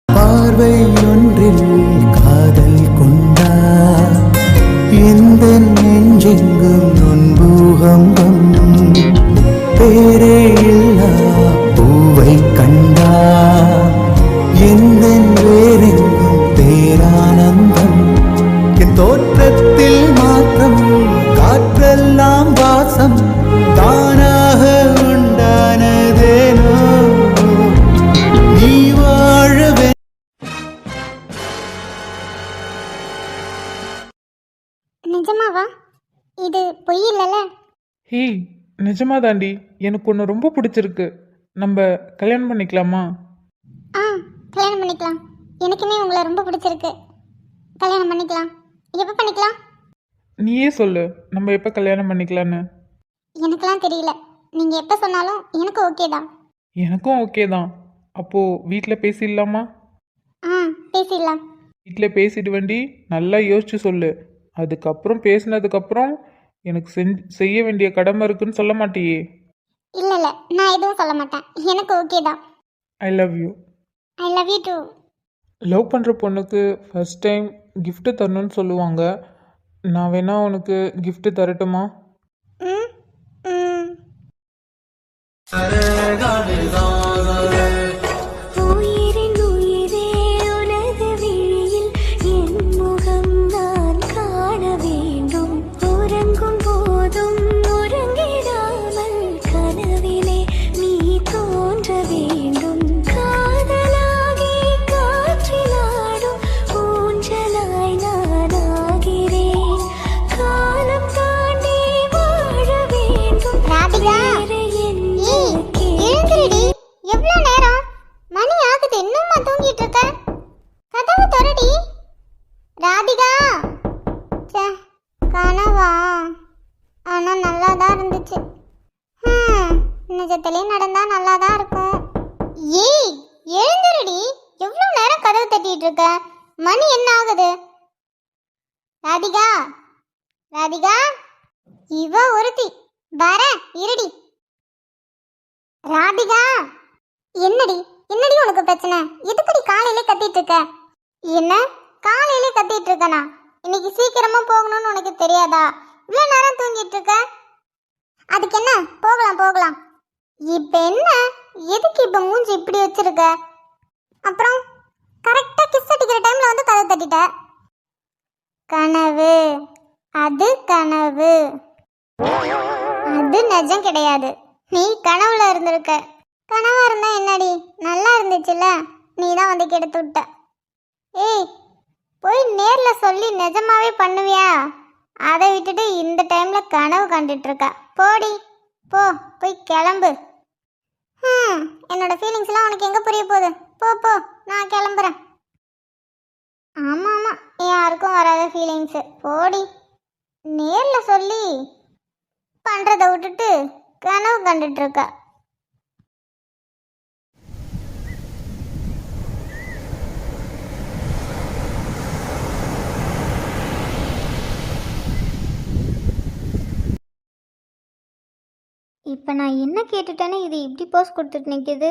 பார்வை ஒன்றில் காதல் கொண்டா எந்த நெஞ்செங்கும் நொன்பூகம்பம் பேரே இல்லா பூவை கண்டா எந்த வேறெங்கும் பேரானந்தம் என் தோற்றத்தில் மாற்றம் காற்றெல்லாம் வாசம் தானாக உண்டானதேனோ நீ வாழவே. நிஜமாவா? இது பொய் இல்லைல்ல? ஹே, நிஜமா தாண்டி, எனக்கு ஒன்று ரொம்ப பிடிச்சிருக்கு. நம்ம கல்யாணம் பண்ணிக்கலாமா? ஆ, கல்யாணம் பண்ணிக்கலாம். எனக்குமே உங்களை ரொம்ப பிடிச்சிருக்கு. கல்யாணம் பண்ணிக்கலாம். எப்போ பண்ணிக்கலாம்? நீயே சொல்லு, நம்ம எப்போ கல்யாணம் பண்ணிக்கலான்னு. எனக்கெல்லாம் தெரியல. நீங்கள் எப்போ சொன்னாலும் எனக்கு ஓகே தான். எனக்கும் ஓகே தான். அப்போது வீட்டில் பேசிடலாமா? ஆ, பேசிடலாம். வீட்டில் பேசிட்டு வேண்டி நல்லா யோசிச்சு சொல்லு. அதுக்கப்புறம் பேசினதுக்கப்புறம் எனக்கு செய்ய வேண்டிய கடமை இருக்குன்னு சொல்ல மாட்டியே? இல்லை இல்லை, நான் எதுவும் சொல்ல மாட்டேன். எனக்கு ஓகே தான். I love you. I love you too. Love பண்ணுற பொண்ணுக்கு ஃபஸ்ட் டைம் gift தரணும்னு சொல்லுவாங்க. நான் வேணா உனக்கு gift தரட்டுமா? ம் ம் உயிரின் உயிரே உனது விழியில் என் முகம் நான் காண வேண்டும். உறங்கும் போதும் உறங்கிடாமல் கனவிலே நீ தோன்ற வேண்டும். காதலாகி காற்றிலாடும் ஊஞ்சலாய் நான் ஆகிறேன். காலம் தாண்டி வாழ வேண்டும். ராதிகா, வேறு என்ன எழுந்திருடி. எவ்வளோ நேரம்? மணி ஆகுது, இன்னுமா தூங்கிட்டு இருக்க? கதவு திறடி. ராதிகா. ச்சே, கனவா? ஆனா நல்லா தான் இருந்துச்சு. நிஜத்திலே நடந்தா நல்லா தான் இருக்கும். ஏய், எழுந்திருடி. எவ்வளோ நேரம் கதவு தட்டிட்டு இருக்க? மணி என்ன ஆகுது? ராதிகா, ராதிகா, இவ ஒருத்தி. வர இருடி. ராதிகா, என்னடி என்னடி உனக்கு பிரச்சனை? எதுக்குடி காலையிலே கத்திட்டு இருக்க? என்ன காலையிலே கத்திட்டு இருக்கனா? இன்னைக்கு சீக்கிரமா போகணும்னு உனக்கு தெரியாதா? இவ்வளோ நேரம் தூங்கிட்டு இருக்க. அதுக்கு என்ன, போகலாம் போகலாம். இப்ப என்ன, எதுக்கு இப்ப மூஞ்சி இப்படி வச்சிருக்க? அப்புறம் கரெக்டா கிஸ் அடிக்கிற டைம்ல வந்து கதை தட்டிட்ட. கனவு, அது கனவு, அது நிஜம் கிடையாது. நீ கனவுல இருந்திருக்க. கனவா இருந்தா என்னடி, நல்லா இருந்துச்சுல்ல? நீ தான் வந்து கெடுத்து விட்ட. ஏய், போய் நேர்ல சொல்லி நிஜமாவே பண்ணுவியா? அதை விட்டுட்டு இந்த டைம்ல கனவு கண்டுட்டு இருக்க. போடி போ, போய் கிளம்பு. என்னோட ஃபீலிங்ஸ்லாம் உனக்கு எங்க புரிய போகுது? போ போ, நான் கிளம்புறேன். ஆமா ஆமா, யாருக்கும் வராத ஃபீலிங்ஸ். போடி. நேர்ல சொல்லி பண்றதை விட்டுட்டு கனவு கண்டுட்டு இருக்க. இப்போ நான் என்ன கேட்டுட்டேன்னு இது இப்படி போஸ் கொடுத்துட்டு நிற்கிது?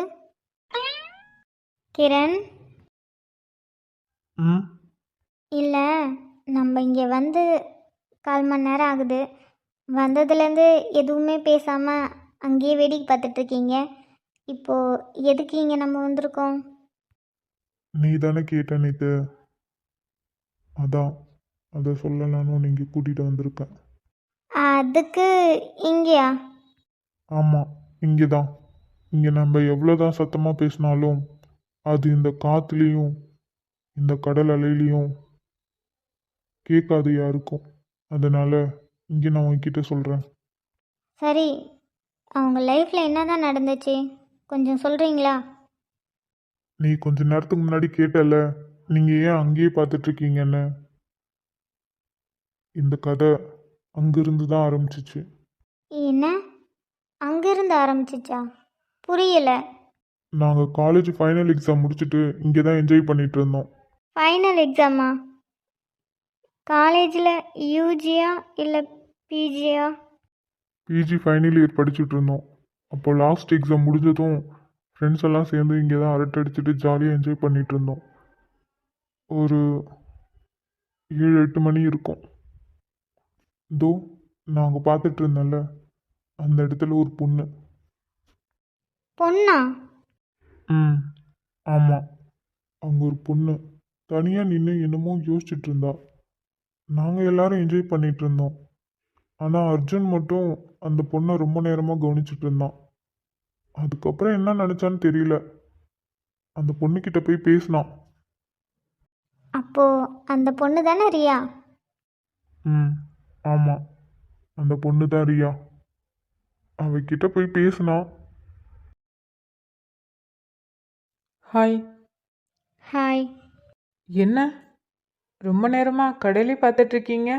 கிரண், இல்லை, நம்ம இங்கே வந்து 1/4 மணி நேரம் ஆகுது. வந்ததுலேருந்து எதுவுமே பேசாமல் அங்கேயே வேடிக்கை பார்த்துட்ருக்கீங்க. இப்போது எதுக்கு இங்கே நம்ம வந்திருக்கோம்? நீ தானே கேட்ட நேத்து, அதான் அதை சொல்லலான்னு நீங்கள் கூட்டிகிட்டு வந்திருக்கேன். அதுக்கு இங்கேயா? ஆமாம், இங்கே தான். இங்கே நம்ம எவ்வளோ தான் சத்தமாக பேசினாலும் அது இந்த காற்றுலேயும் இந்த கடல் அலையிலையும் கேட்காது யாருக்கும். அதனால் இங்கே நான் உன்கிட்ட சொல்கிறேன். சரி, அவங்க லைஃப்பில் என்ன தான் நடந்துச்சு கொஞ்சம் சொல்கிறீங்களா? நீ கொஞ்ச நேரத்துக்கு முன்னாடி கேட்டல, நீங்கள் ஏன் அங்கேயே பார்த்துட்ருக்கீங்கன்னு. இந்த கதை அங்கிருந்து தான் ஆரம்பிச்சிச்சு. என்ன, அங்கேருந்து ஆரம்பிச்சிச்சா? புரியலை. நாங்கள் காலேஜ் ஃபைனல் எக்ஸாம் முடிச்சுட்டு இங்கே தான் என்ஜாய் பண்ணிகிட்டு இருந்தோம். ஃபைனல் எக்ஸாமா? காலேஜில் யூஜியா இல்லை பிஜியா? பிஜி ஃபைனல் இயர் படிச்சுட்டு இருந்தோம். அப்போ லாஸ்ட் எக்ஸாம் முடிஞ்சதும் ஃப்ரெண்ட்ஸ் எல்லாம் சேர்ந்து இங்கே தான் அரட்டை அடிச்சுட்டு ஜாலியாக என்ஜாய் பண்ணிட்டு இருந்தோம். ஒரு 7-8 மணி இருக்கும். இதோ நாங்கள் பார்த்துட்டு இருந்தேன்ல, அந்த இடத்துல ஒரு பொண்ணு. பொண்ணா? ம், ஆமாம். அங்கே ஒரு பொண்ணு தனியாக நின்று என்னமோ யோசிச்சுட்டு இருந்தா. நாங்கள் எல்லாரும் என்ஜாய் பண்ணிட்டு இருந்தோம். ஆனால் அர்ஜுன் மட்டும் அந்த பொண்ணை ரொம்ப நேரமாக கவனிச்சிட்டு இருந்தான். அதுக்கப்புறம் என்ன நினச்சான்னு தெரியல. அந்த பொண்ணுக்கிட்ட போய் பேசினான். அப்போ அந்த பொண்ணு தானே ரியா? ம், ஆமாம். அந்த பொண்ணு தான் ரியா. அவகிட்ட போய் பேசினான். ஹாய். ஹாய். என்ன ரொம்ப நேரமாக கடையிலே பார்த்துட்ருக்கீங்க?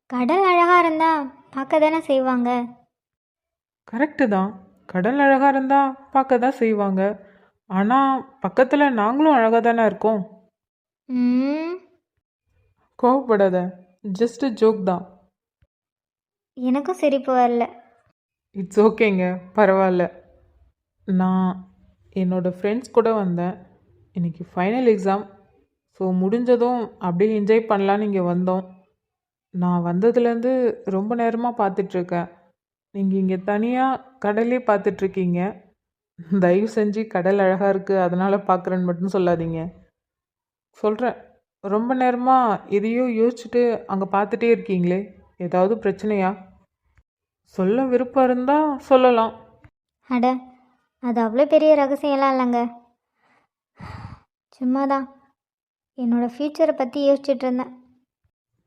கடல் அழகாக இருந்தா பார்க்க தானே செய்வாங்க. கரெக்டு தான். கடல் அழகாக இருந்தால் பார்க்க தான் செய்வாங்க. ஆனால் பக்கத்தில் நாங்களும் அழகாக தானே இருக்கோம். ம், கோவப்படாத, ஜஸ்ட் ஜோக் தான். எனக்கும் சிரிப்பு வரல. இட்ஸ் ஓகேங்க, பரவாயில்ல. நான் என்னோடய ஃப்ரெண்ட்ஸ் கூட வந்தேன். இன்னைக்கு ஃபைனல் எக்ஸாம். ஸோ முடிஞ்சதும் அப்படியே என்ஜாய் பண்ணலான்னு இங்கே வந்தோம். நான் வந்ததுலேருந்து ரொம்ப நேரமாக பார்த்துட்ருக்கேன். நீங்கள் இங்கே தனியாக கடலே பார்த்துட்ருக்கீங்க. தயவு செஞ்சு கடல் அழகாக இருக்குது அதனால் பார்க்குறேன்னு மட்டும் சொல்லாதீங்க. சொல்கிறேன், ரொம்ப நேரமாக எதையோ யோசிச்சுட்டு அங்கே பார்த்துட்டே இருக்கீங்களே, ஏதாவது பிரச்சனையா? சொல்ல விருப்பம் இருந்தால் சொல்லலாம். அட, அது அவ்வளோ பெரிய ரகசியம்லாம் இல்லைங்க. சும்மாதான் என்னோடய ஃப்யூச்சரை பற்றி யோசிச்சுட்டு இருந்தேன்.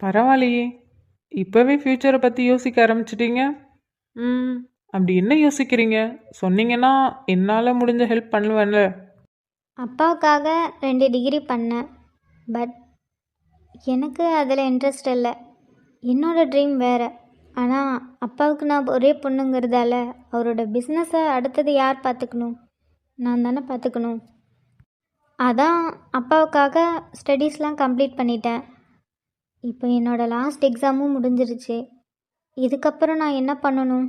பரவாயில்லையே, இப்போவே ஃப்யூச்சரை பற்றி யோசிக்க ஆரம்பிச்சிட்டீங்க. அப்படி என்ன யோசிக்கிறீங்க? சொன்னீங்கன்னா என்னால் முடிஞ்ச ஹெல்ப் பண்ணுவேன்ல. அப்பாவுக்காக 2 டிகிரி பண்ணேன். பட் எனக்கு அதில் இன்ட்ரெஸ்ட் இல்லை. என்னோடய ட்ரீம் வேறு. ஆனால் அப்பாவுக்கு நான் ஒரே பொண்ணுங்கிறதால அவரோட பிஸ்னஸை அடுத்தது யார் பார்த்துக்கணும்? நான் தானே பார்த்துக்கணும். அதான் அப்பாவுக்காக ஸ்டடீஸ்லாம் கம்ப்ளீட் பண்ணிட்டேன். இப்போ என்னோடய லாஸ்ட் எக்ஸாமும் முடிஞ்சிருச்சு. இதுக்கப்புறம் நான் என்ன பண்ணணும்?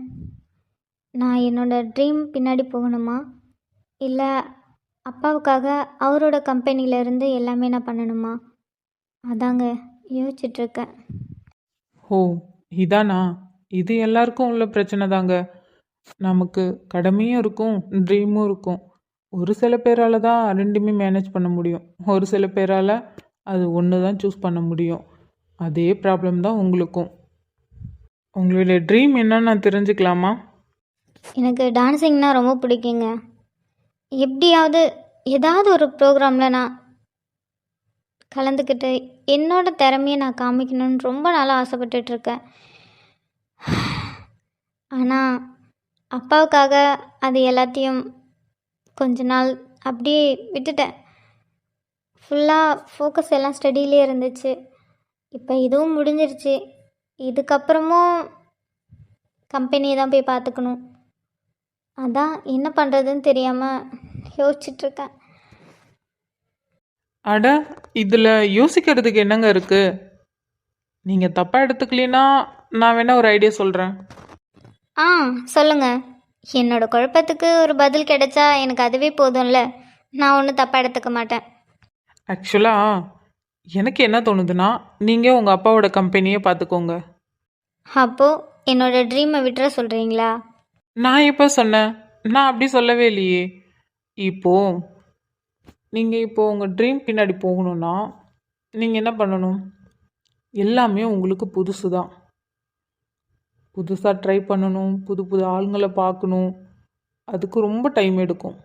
நான் என்னோடய ட்ரீம் பின்னாடி போகணுமா, இல்லை அப்பாவுக்காக அவரோட கம்பெனியிலேருந்து எல்லாமே நான் பண்ணணுமா? அதாங்க யோசிச்சுட்ருக்கேன். ஓ, இதானா? இது எல்லாருக்கும் உள்ள பிரச்சனை தாங்க. நமக்கு கடமையும் இருக்கும், ட்ரீமும் இருக்கும். ஒரு சில பேரால் தான் ரெண்டுமே மேனேஜ் பண்ண முடியும். ஒரு சில பேரால் அது ஒன்று தான் சூஸ் பண்ண முடியும். அதே ப்ராப்ளம் தான் உங்களுக்கும். உங்களுடைய ட்ரீம் என்னன்னு நான் தெரிஞ்சுக்கலாமா? எனக்கு டான்ஸிங்னால் ரொம்ப பிடிக்குங்க. எப்படியாவது ஏதாவது ஒரு ப்ரோக்ராமில் நான் கலந்துக்கிட்டு என்னோடய திறமையை நான் காமிக்கணும்னு ரொம்ப நாளாக ஆசைப்பட்டுட்ருக்கேன். ஆனால் அப்பாவுக்காக அது எல்லாத்தையும் கொஞ்ச நாள் அப்படியே விட்டுட்டேன். ஃபுல்லாக ஃபோக்கஸ் எல்லாம் ஸ்டடியிலே இருந்துச்சு. இப்போ இதுவும் முடிஞ்சிருச்சு. இதுக்கப்புறமும் கம்பெனியை தான் போய் பார்த்துக்கணும். அதான் என்ன பண்ணுறதுன்னு தெரியாமல் யோசிச்சுட்ருக்கேன். அட, இதில் யோசிக்கிறதுக்கு என்னங்க இருக்குது? நீங்கள் தப்பாக எடுத்துக்கலனா நான் வேணால் ஒரு ஐடியா சொல்கிறேன். ஆ, சொல்லுங்கள். என்னோடய குழப்பத்துக்கு ஒரு பதில் கிடைச்சா எனக்கு அதுவே போதும்ல. நான் ஒன்றும் தப்பாக எடுத்துக்க மாட்டேன். ஆக்சுவலாக எனக்கு என்ன தோணுதுன்னா, நீங்கள் உங்கள் அப்பாவோட கம்பெனியை பார்த்துக்கோங்க. அப்போது என்னோடய ட்ரீமை விட்டுற சொல்கிறீங்களா? நான் எப்போ சொன்னேன்? நான் அப்படி சொல்லவே இல்லையே. நீங்கள் உங்கள் ட்ரீம் பின்னாடி போகணுன்னா நீங்கள் என்ன பண்ணணும்? எல்லாமே உங்களுக்கு புதுசு தான். புதுசாக ட்ரை பண்ணணும், புது புது ஆளுங்களை பார்க்கணும். அதுக்கு ரொம்ப டைம் எடுக்கும்.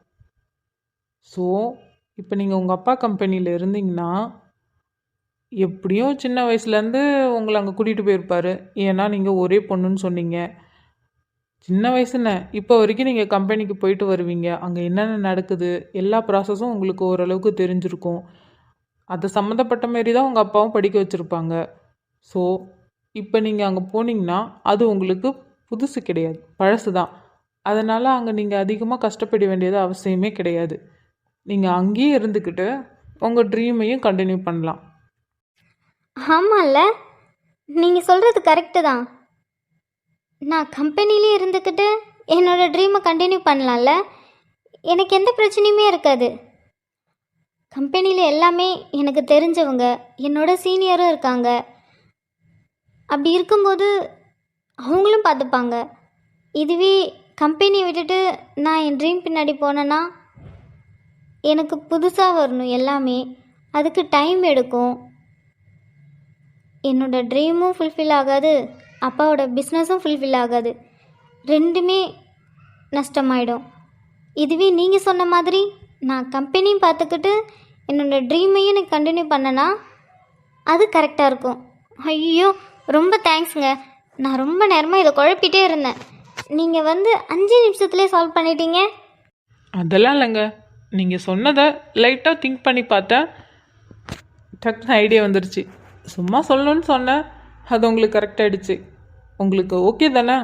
ஸோ இப்போ நீங்கள் உங்கள் அப்பா கம்பெனியில் இருந்தீங்கன்னா, எப்படியும் சின்ன வயசுலேருந்து உங்களை அங்கே கூட்டிகிட்டு போயிருப்பார். ஏன்னா நீங்கள் ஒரே பொண்ணுன்னு சொன்னீங்க. சின்ன வயசுன்னு இப்போ வரைக்கும் நீங்கள் கம்பெனிக்கு போயிட்டு வருவீங்க. அங்கே என்னென்ன நடக்குது, எல்லா ப்ராசஸும் உங்களுக்கு ஓரளவுக்கு தெரிஞ்சிருக்கும். அது சம்மந்தப்பட்ட மாரி தான் உங்கள் அப்பாவும் படிக்க வச்சுருப்பாங்க. ஸோ இப்போ நீங்கள் அங்கே போனீங்கன்னா அது உங்களுக்கு புதுசு கிடையாது, பழசு தான். அதனால் அங்கே நீங்கள் அதிகமாக கஷ்டப்பட வேண்டியது அவசியமே கிடையாது. நீங்கள் அங்கேயே இருந்துக்கிட்டு உங்கள் ட்ரீமையும் கண்டினியூ பண்ணலாம். ஆமாம்ல, நீங்கள் சொல்கிறது கரெக்டு தான். நான் கம்பெனிலே இருந்துக்கிட்டு என்னோடய ட்ரீமை கண்டினியூ பண்ணலாம்ல. எனக்கு எந்த பிரச்சனையுமே இருக்காது. கம்பெனியில் எல்லாமே எனக்கு தெரிஞ்சவங்க, என்னோட சீனியரும் இருக்காங்க. அப்படி இருக்கும்போது அவங்களும் பார்த்துப்பாங்க. இதுவே கம்பெனியை விட்டுட்டு நான் என் ட்ரீம் பின்னாடி போனேன்னா எனக்கு புதுசாக வரணும் எல்லாமே. அதுக்கு டைம் எடுக்கும். என்னோடய ட்ரீமும் ஃபுல்ஃபில் ஆகாது, அப்பாவோட பிஸ்னஸும் ஃபுல்ஃபில் ஆகாது. ரெண்டுமே நஷ்டமாயிடும். இதுவே நீங்கள் சொன்ன மாதிரி நான் கம்பெனியும் பார்த்துக்கிட்டு என்னோடய ட்ரீமையும் எனக்கு கண்டினியூ பண்ணனா அது கரெக்டாக இருக்கும். ஐயோ, ரொம்ப தேங்க்ஸுங்க. நான் ரொம்ப நேரமாக இதை குழப்பிட்டே இருந்தேன். நீங்கள் 5 நிமிஷத்துலேயே சால்வ் பண்ணிட்டீங்க. அதெல்லாம் இல்லைங்க, நீங்கள் சொன்னதை லைட்டாக திங்க் பண்ணி பார்த்தேன், டக்குன்னு ஐடியா வந்துருச்சு. சும்மா சொல்லணும்னு சொன்னேன், அது உங்களுக்கு கரெக்டாகிடுச்சு. உங்களுக்கு ஓகே தானே?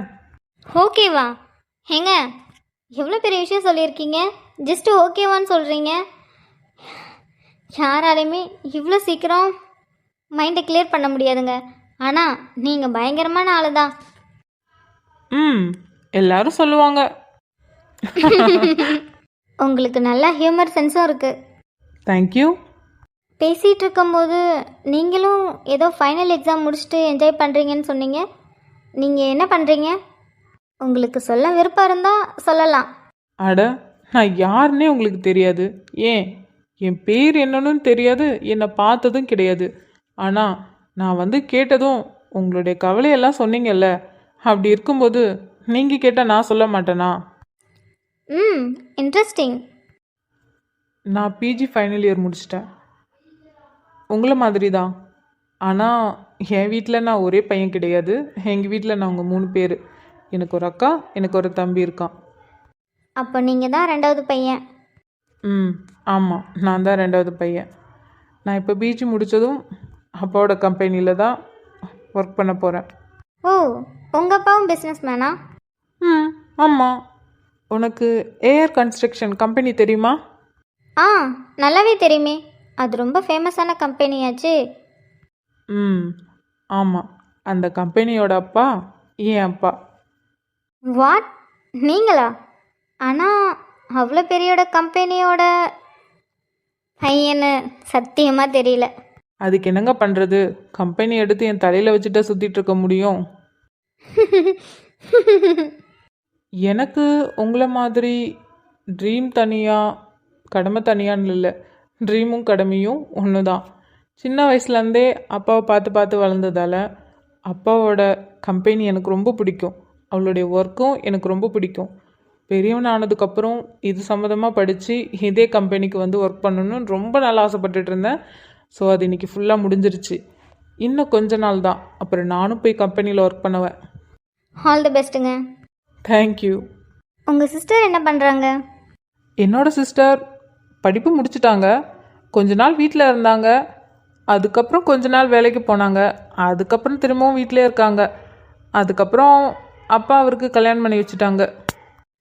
ஓகேவா? ஏங்க, எவ்வளோ பெரிய விஷயம் சொல்லியிருக்கீங்க, ஜஸ்ட்டு ஓகேவான்னு சொல்கிறீங்க. யாராலையுமே இவ்வளோ சீக்கிரம் மைண்டை கிளியர் பண்ண முடியாதுங்க. ஆனால் நீங்கள் பயங்கரமான ஆளு தான். எல்லாரும் சொல்லுவாங்க. உங்களுக்கு நல்ல ஹியூமர் சென்ஸும் இருக்குது. தேங்க்யூ. பேசிகிட்டு இருக்கும்போது நீங்களும் ஏதோ ஃபைனல் எக்ஸாம் முடிச்சுட்டு என்ஜாய் பண்ணுறீங்கன்னு சொன்னீங்க. நீங்கள் என்ன பண்ணுறீங்க? உங்களுக்கு சொல்ல விருப்பம் இருந்தால் சொல்லலாம். அட, நான் யாருன்னே உங்களுக்கு தெரியாது. ஏன், என் பேர் என்னன்னு தெரியாது, என்னை பார்த்ததும் கிடையாது. ஆனால் நான் கேட்டதும் உங்களுடைய கவலையெல்லாம் சொன்னீங்கல்ல, அப்படி இருக்கும்போது நீங்கள் கேட்டால் நான் சொல்ல மாட்டேனா? இன்ட்ரெஸ்டிங். நான் பிஜி ஃபைனல் இயர் முடிச்சிட்டேன், உங்களை மாதிரி தான். ஆனால் என் வீட்டில் நான் ஒரே பையன் கிடையாது. எங்கள் வீட்டில் நாங்கள் 3 பேர். எனக்கு ஒரு அக்கா, எனக்கு ஒரு தம்பி இருக்கான். அப்போ நீங்கள் தான் 2வது பையன். ஆமாம், நான் தான் 2வது பையன். நான் இப்போ பிஜி முடித்ததும் அப்பாவோட கம்பெனியில் தான் ஒர்க் பண்ண போகிறேன். ஓ, உங்கள் அப்பாவும் பிஸ்னஸ் மேனா? ஆமாம். உனக்கு ஏஆர் கன்ஸ்ட்ரக்ஷன் கம்பெனி தெரியுமா? ஆ, நல்லாவே தெரியுமே. அது ரொம்ப ஃபேமஸான கம்பெனியாச்சு. ஆமாம். அந்த கம்பெனியோட அப்பா என் அப்பா. வாட், நீங்களா? ஆனால் அவ்வளோ பெரியோட கம்பெனியோட பையன்னு சத்தியமாக தெரியல. அதுக்கு என்னங்க பண்ணுறது, கம்பெனி எடுத்து என் தலையில் வச்சுட்டா சுற்றிட்டு இருக்க முடியும். எனக்கு உங்களை மாதிரி ட்ரீம் தனியாக கடமை தனியான்னு இல்லை, ட்ரீமும் கடமையும் ஒன்று தான். சின்ன வயசுலேருந்தே அப்பாவை பார்த்து பார்த்து வளர்ந்ததால் அப்பாவோட கம்பெனி எனக்கு ரொம்ப பிடிக்கும். அவளுடைய ஒர்க்கும் எனக்கு ரொம்ப பிடிக்கும். பெரியவன் ஆனதுக்கப்புறம் இது சம்மந்தமாக படித்து இதே கம்பெனிக்கு ஒர்க் பண்ணணும்னு ரொம்ப நாள் ஆசைப்பட்டுட்டு இருந்தேன். ஸோ அது இன்றைக்கி ஃபுல்லாக முடிஞ்சிருச்சு. இன்னும் கொஞ்ச நாள் தான், அப்புறம் நானும் போய் கம்பெனியில் ஒர்க் பண்ணுவேன். ஆல் தி பெஸ்ட்டுங்க. தேங்க்யூ. உங்கள் சிஸ்டர் என்ன பண்ணுறாங்க? என்னோட சிஸ்டர் படிப்பு முடிச்சிட்டாங்க. கொஞ்ச நாள் வீட்டில் இருந்தாங்க, அதுக்கப்புறம் கொஞ்ச நாள் வேலைக்கு போனாங்க, அதுக்கப்புறம் திரும்பவும் வீட்டிலே இருக்காங்க. அதுக்கப்புறம் அப்பா அவருக்கு கல்யாணம் பண்ணி வச்சுட்டாங்க.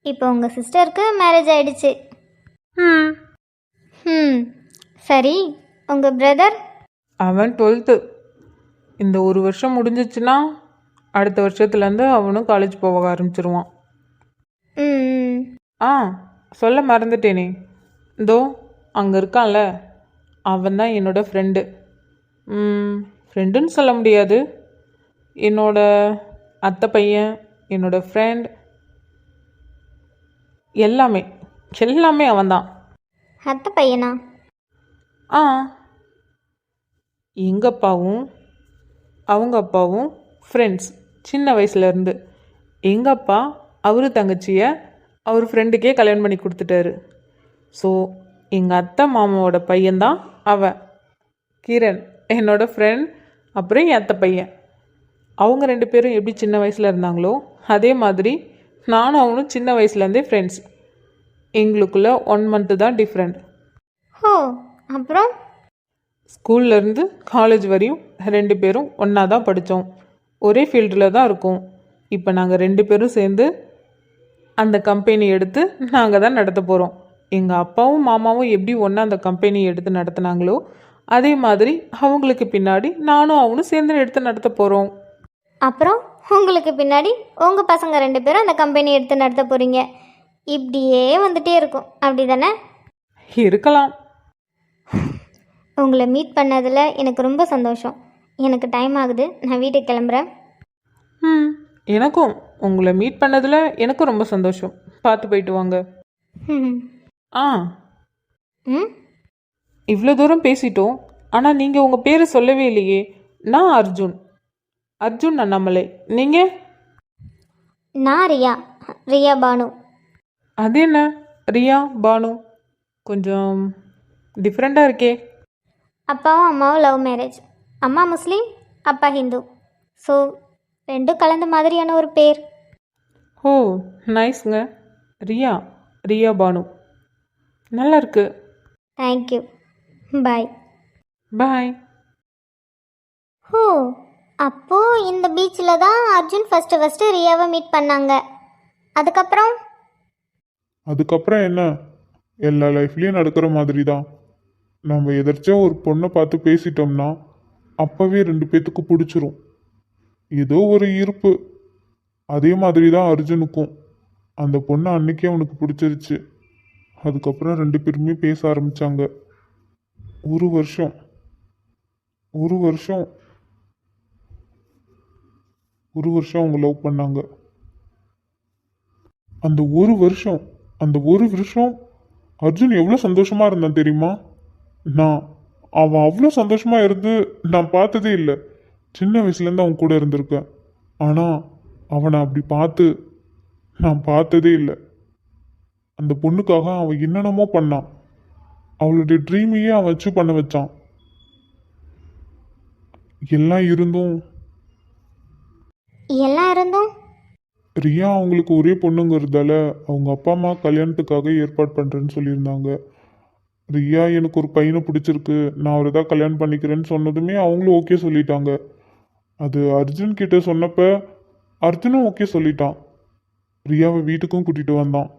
இப்போ உங்கள் சிஸ்டருக்கு மேரேஜ் ஆயிடுச்சு. சரி, உங்கள் பிரதர்? அவன் 12th. இந்த ஒரு வருஷம் முடிஞ்சிச்சுன்னா அடுத்த வருஷத்துலேருந்து அவனும் காலேஜ் போக ஆரம்பிச்சிருவான். சொல்ல மறந்துட்டேனே, இதோ அங்கே இருக்கான்ல, அவன் தான் என்னோட ஃப்ரெண்டு. ஃப்ரெண்டுன்னு சொல்ல முடியாது, என்னோட அத்தை பையன், என்னோட ஃப்ரெண்ட், எல்லாமே அவன்தான். அத்தை பையனா? எங்கள் அப்பாவும் அவங்க அப்பாவும் ஃப்ரெண்ட்ஸ் சின்ன வயசுலேருந்து. எங்கள் அப்பா அவர் தங்கச்சியை அவர் ஃப்ரெண்டுக்கே கல்யாணம் பண்ணி கொடுத்துட்டாரு. ஸோ எங்கள் அத்தை மாமாவோட பையன்தான் அவன், கிரண், என்னோட ஃப்ரெண்ட். அப்புறம் என் அத்தை பையன். அவங்க 2 பேரும் எப்படி சின்ன வயசில் இருந்தாங்களோ அதே மாதிரி நானும் அவனும் சின்ன வயசுலேருந்தே ஃப்ரெண்ட்ஸ். எங்களுக்குள்ளே 1 month தான் டிஃப்ரெண்ட். ஓ, அப்புறம் ஸ்கூல்லேருந்து காலேஜ் வரையும் 2 பேரும் ஒன்றா தான் படித்தோம், ஒரே ஃபீல்டில் தான் இருக்கோம். இப்போ நாங்கள் 2 பேரும் சேர்ந்து அந்த கம்பெனி எடுத்து நாங்கள் தான் நடத்த போகிறோம். எங்கள் அப்பாவும் மாமாவும் எப்படி ஒன்றா அந்த கம்பெனி எடுத்து நடத்துனாங்களோ அதே மாதிரி அவங்களுக்கு பின்னாடி நானும் அவனும் சேர்ந்து எடுத்து நடத்த போகிறோம். அப்புறம் உங்களுக்கு பின்னாடி உங்கள் பசங்க 2 பேரும் அந்த கம்பெனி எடுத்து நடத்த போகிறீங்க. இப்படியே வந்துட்டே இருக்கும் அப்படி தானே? இருக்கலாம். உங்களை மீட் பண்ணதில் எனக்கு ரொம்ப சந்தோஷம். எனக்கு டைம் ஆகுது, நான் வீட்டுக்கு கிளம்புறேன். ம், எனக்கும் உங்களை மீட் பண்ணதில் எனக்கும் ரொம்ப சந்தோஷம். பார்த்து போயிட்டு வாங்க. ம். ஆ, ம். இவ்வளோ தூரம் பேசிட்டோம். ஆனால் நீங்கள் உங்கள் பேரை சொல்லவே இல்லையே. நான் அர்ஜுன். அர்ஜுன் அண்ணாமலை. நீங்கள்? நான் ரியா. ரியா பானு. அது என்ன ரியா பானு? கொஞ்சம் டிஃப்ரெண்ட்டாக இருக்கே. அப்பாவும் அம்மாவும் லவ் மேரேஜ். அம்மா முஸ்லீம், அப்பா ஹிந்து. ஸோ ரெண்டும் கலந்த மாதிரியான ஒரு பேர். ஓ, நைஸ்ங்க. ரியா ரியா பானு. நல்லா இருக்கு. தேங்க்யூ. பாய். பாய். ஓ, அப்போது இந்த பீச்சில் தான் அர்ஜுன் ஃபஸ்ட்டு ரியாவை மீட் பண்ணாங்க. அதுக்கப்புறம் அதுக்கப்புறம் என்ன, எல்லா லைஃப்லேயும் நடக்கிற மாதிரி தான். நம்ம எதர்ச்சியா ஒரு பொண்ணை பார்த்து பேசிட்டோம்னா அப்போவே ரெண்டு பேத்துக்கு பிடிச்சிரும். ஏதோ ஒரு ஈர்ப்பு. அதே மாதிரி தான் அர்ஜுனுக்கும். அந்த பொண்ணை அன்னைக்கே அவனுக்கு பிடிச்சிருச்சு. அதுக்கப்புறம் ரெண்டு பேருமே பேச ஆரம்பித்தாங்க. ஒரு வருஷம் அவங்க லவ் பண்ணாங்க. அந்த ஒரு வருஷம் அர்ஜுன் எவ்வளோ சந்தோஷமா இருந்தான் தெரியுமா? அவன் அவ்வளோ சந்தோஷமா இருந்து நான் பார்த்ததே இல்லை. சின்ன வயசுலேருந்து அவன் கூட இருந்திருக்கேன். ஆனால் அவனை அப்படி பார்த்து நான் பார்த்ததே இல்லை. அந்த பொண்ணுக்காக அவன் என்னென்னமோ பண்ணான். அவளுடைய ட்ரீமையே அவன் அச்சீவ் பண்ண வச்சான். எல்லாம் இருந்தும் ரியா அவங்களுக்கு ஒரே பொண்ணுங்கிறதால அவங்க அப்பா அம்மா கல்யாணத்துக்காக ஏற்பாடு பண்ணுறேன்னு சொல்லியிருந்தாங்க. ரியா எனக்கு ஒரு பையனை பிடிச்சிருக்கு, நான் அவரை தான் கல்யாணம் பண்ணிக்கிறேன்னு சொன்னதுமே அவங்களும் ஓகே சொல்லிட்டாங்க. அது அர்ஜுன் கிட்ட சொன்னப்ப அர்ஜுனும் ஓகே சொல்லிட்டான். ரியாவை வீட்டுக்கும் கூட்டிகிட்டு வந்தான்.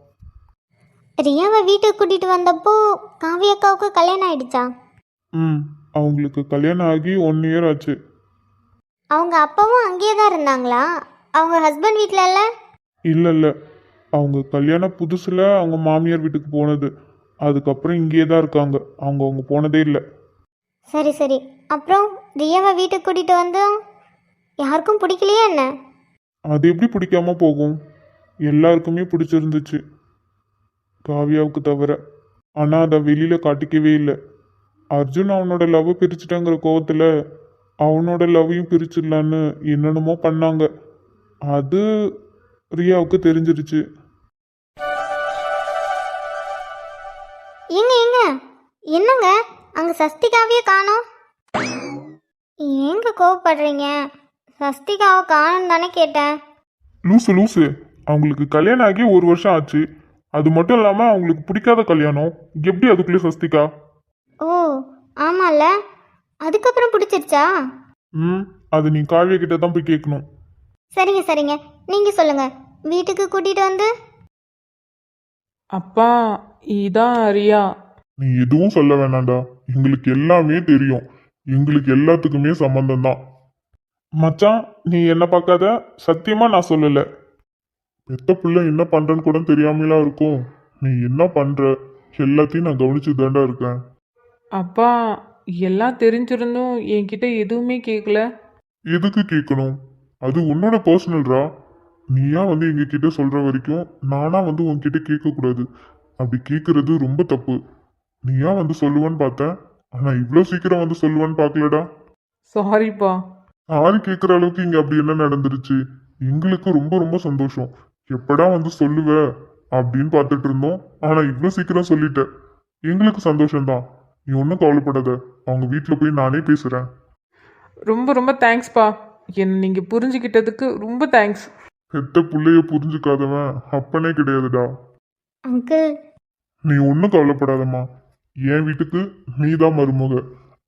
ரியாவை வீட்டுக்கு கூட்டிகிட்டு வந்தப்போ காவியக்காவுக்கு கல்யாணம் ஆயிடுச்சா? அவங்களுக்கு கல்யாணம் ஆகி 1 இயர் ஆச்சு. அவங்க அப்பாவும் அங்கேயே தான் இருந்தாங்களா? அவங்க ஹஸ்பண்ட் வீட்டில் இல்லை, அவங்க கல்யாண புதுசில் அவங்க மாமியார் வீட்டுக்கு போனது. அதுக்கப்புறம் இங்கேயே தான் இருக்காங்க. அவங்க போனதே இல்லை. சரி. அப்புறம் ரியாவை வீட்டுக்கு கூட்டிகிட்டு வந்தோம், யாருக்கும் பிடிக்கலையா என்ன? அது எப்படி பிடிக்காம போகும்? எல்லாருக்குமே பிடிச்சிருந்துச்சு, காவியாவுக்கு தவிர. ஆனால் அதை வெளியில் காட்டிக்கவே இல்லை. அர்ஜுன் அவனோட லவ் பிரிச்சுட்டாங்கிற கோவத்தில் அவனோட லவ்வையும் பிரிச்சிடலான்னு என்னென்னமோ பண்ணாங்க. அது ரியாவுக்கு தெரிஞ்சிருச்சு. ஏங்க என்னங்க அங்கே சஸ்திகாவையே காணோம்? ஏங்க கோவப்படுறீங்க? சஸ்திகாவை காணோன்னு தானே கேட்டேன். லூசு, அவங்களுக்கு கல்யாணம் ஆகி 1 வருஷம் ஆச்சு. அது மட்டும் இல்லாமல் அவங்களுக்கு பிடிக்காத கல்யாணம். எப்படி அதுக்குள்ளே சஸ்திகா? ஓ ஆமாம்ல, அதுக்கப்புறம் பிடிச்சிருச்சா? அது நீ காவிய கிட்ட தான் போய் கேட்கணும். சரிங்க, நீங்கள் சொல்லுங்கள். வீட்டுக்கு கூட்டிகிட்டு வந்து அப்பா, இதான் ரியா. நீ எதுவும் சொல்ல வேணாண்டா, எங்களுக்கு எல்லாமே தெரியும். எங்களுக்கு எல்லாத்துக்குமே சம்மந்தம் தான். மச்சான், நீ என்ன பார்க்காத, சத்தியமா நான் சொல்லல. பெத்த பிள்ளை என்ன பண்றன்னு கூட தெரியாமலாம் இருக்கும். நீ என்ன பண்ற எல்லாத்தையும் நான் கவனிச்சு தாண்டா இருக்கேன். அப்பா, எல்லாம் தெரிஞ்சிருந்தும் என்கிட்ட எதுவுமே கேட்கல. எதுக்கு கேட்கணும்? அது உன்னோட பர்சனல்ரா. நீயா வந்து எங்க கிட்ட சொல்ற வரைக்கும் நானா வந்து உன்கிட்ட கேட்கக்கூடாது. அப்படி கேட்கறது ரொம்ப தப்பு. நீயா வந்து சொல்லுவேன்னு பார்த்தேன், ஆனா இவ்வளோ சீக்கிரம் வந்து சொல்லுவேன்னு பார்க்கலடா. சாரிப்பா. சாரி கேட்குற அளவுக்கு இங்க அப்படி என்ன நடந்துருச்சு? எங்களுக்கு ரொம்ப ரொம்ப சந்தோஷம். எப்படா வந்து சொல்லுவ அப்படின்னு பார்த்துட்டு இருந்தோம். ஆனா இவ்வளோ சீக்கிரம் சொல்லிட்ட. எங்களுக்கு சந்தோஷம்தான். நீ ஒன்றும் கவலைப்படாத. அவங்க வீட்டில் போய் நானே பேசுறேன். ரொம்ப ரொம்ப தேங்க்ஸ்ப்பா. என்னை நீங்கள் புரிஞ்சுக்கிட்டதுக்கு ரொம்ப தேங்க்ஸ். பெத்த பிள்ளைய புரிஞ்சுக்காதவன் அப்பனே கிடையாதுடா. அங்கிள், நீ ஒன்றும் கவலைப்படாதம்மா. என் வீட்டுக்கு நீ தான் மருமக.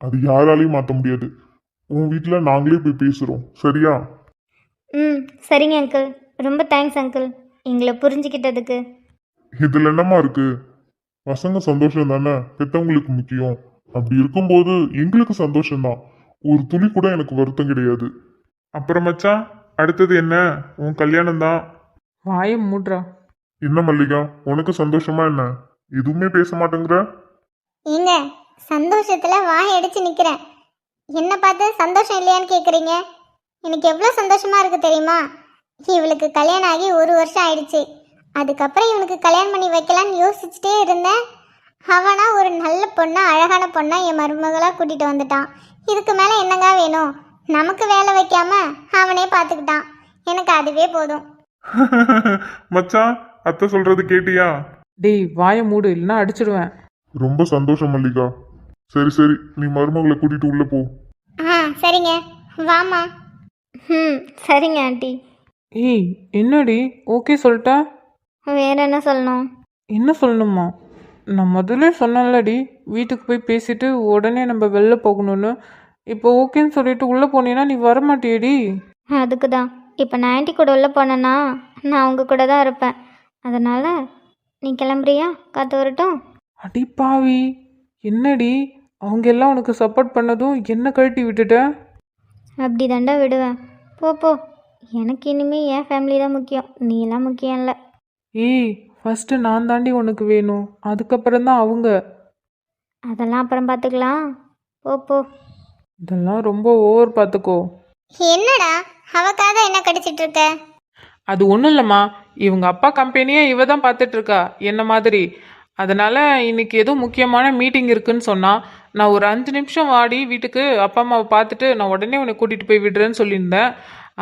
அது யாராலையும் மாற்ற முடியாது. உன் வீட்டில் நாங்களே போய் பேசுகிறோம், சரியா? சரிங்க அங்கிள். ரொம்ப தேங்க்ஸ் அங்கிள், எங்களை புரிஞ்சுக்கிட்டதுக்கு. இதில் என்னம்மா இருக்கு? பசங்க சந்தோஷம் தானே பெற்றவங்களுக்கு முக்கியம். அப்படி இருக்கும்போது எங்களுக்கு சந்தோஷம்தான். ஒரு துளி கூட எனக்கு வருத்தம் கிடையாது. அப்புறம் மச்சான், அடுத்தது என்ன? உன் கல்யாணம் தான். வாயை மூடுறா. என்ன மல்லிகா, உனக்கு சந்தோஷமா என்ன? எதுவுமே பேச மாட்டேங்கிற? ஏங்க சந்தோஷத்துல வாய் அடிச்சு நிக்கிறேன். என்ன பார்த்து சந்தோஷம் இல்லையான்னு கேக்குறீங்க? எனக்கு எவ்வளோ சந்தோஷமா இருக்கு தெரியுமா? இவளுக்கு கல்யாணம் ஆகி 1 வருஷம் ஆயிடுச்சு. அதுக்கப்புறம் இவனுக்கு கல்யாணம் பண்ணி வைக்கலான்னு யோசிச்சுட்டே இருந்தேன். அவனா ஒரு நல்ல பொண்ணா அழகான பொண்ணா என் மருமகளா கூட்டிட்டு வந்துட்டான். இதுக்கு மேல என்னங்க வேணும்? நமக்கு வேலை வைக்காம அவனே பார்த்துக்கிட்டான். எனக்கு அதுவே போதும். மச்சான், அத்தை சொல்றது கேட்டியா? டேய் வாயை மூடு, இல்லைன்னா அடிச்சிடுவேன். ரொம்ப சந்தோஷம் மல்லிகா. சரி சரி, நீ மருமகளை கூட்டிட்டு உள்ள போ. சரிங்க, வாமா. சரிங்க ஆண்டி. ஏய் என்னடி ஓகே சொல்லிட்டேன்? வேற என்ன சொல்லணும்? என்ன சொல்லணுமா? நான் முதல்ல சொன்னேன்லடி, வீட்டுக்கு போய் பேசிட்டு உடனே நம்ம வெளில போகணும்னு. இப்போ ஓகேன்னு சொல்லிட்டு உள்ளே போனீங்கன்னா நீ வரமாட்டியேடி. அதுக்கு தான் இப்போ நான் ஆண்டி கூட உள்ள போனேன்னா நான் உங்க கூட தான் இருப்பேன். அதனால நீ கிளம்புறியா? காத்து வரட்டும். அடி பாவி, என்னடி அவங்க எல்லாம் உனக்கு சப்போர்ட் பண்ணதும் என்ன கழட்டி விட்டுட்ட? அப்படி தாண்டா விடுவேன். போ போ. எனக்கு இனிமே என் ஃபேமிலி தான் முக்கியம், நீ எல்லாம் முக்கியம் இல்லை. ஏய் ஃபஸ்ட்டு நான் தாண்டி உனக்கு வேணும், அதுக்கப்புறம் தான் அவங்க. அதெல்லாம் அப்புறம் பார்த்துக்கலாம். போ போ. இதெல்லாம் ரொம்ப ஓவர் பார்த்துக்கோ. என்னடா அவக்காக என்ன கடிச்சிட்டு இருக்க? அது ஒன்றும் இல்லைம்மா, இவங்க அப்பா கம்பெனியே இவ தான் பார்த்துட்டு இருக்கா என்ன மாதிரி. அதனால் இன்னைக்கு ஏதோ முக்கியமான மீட்டிங் இருக்குன்னு சொன்னால் நான் ஒரு 5 நிமிஷம் வாடி வீட்டுக்கு, அப்பா அம்மாவை பார்த்துட்டு நான் உடனே உன்னை கூட்டிகிட்டு போய் விடுறேன்னு சொல்லியிருந்தேன்.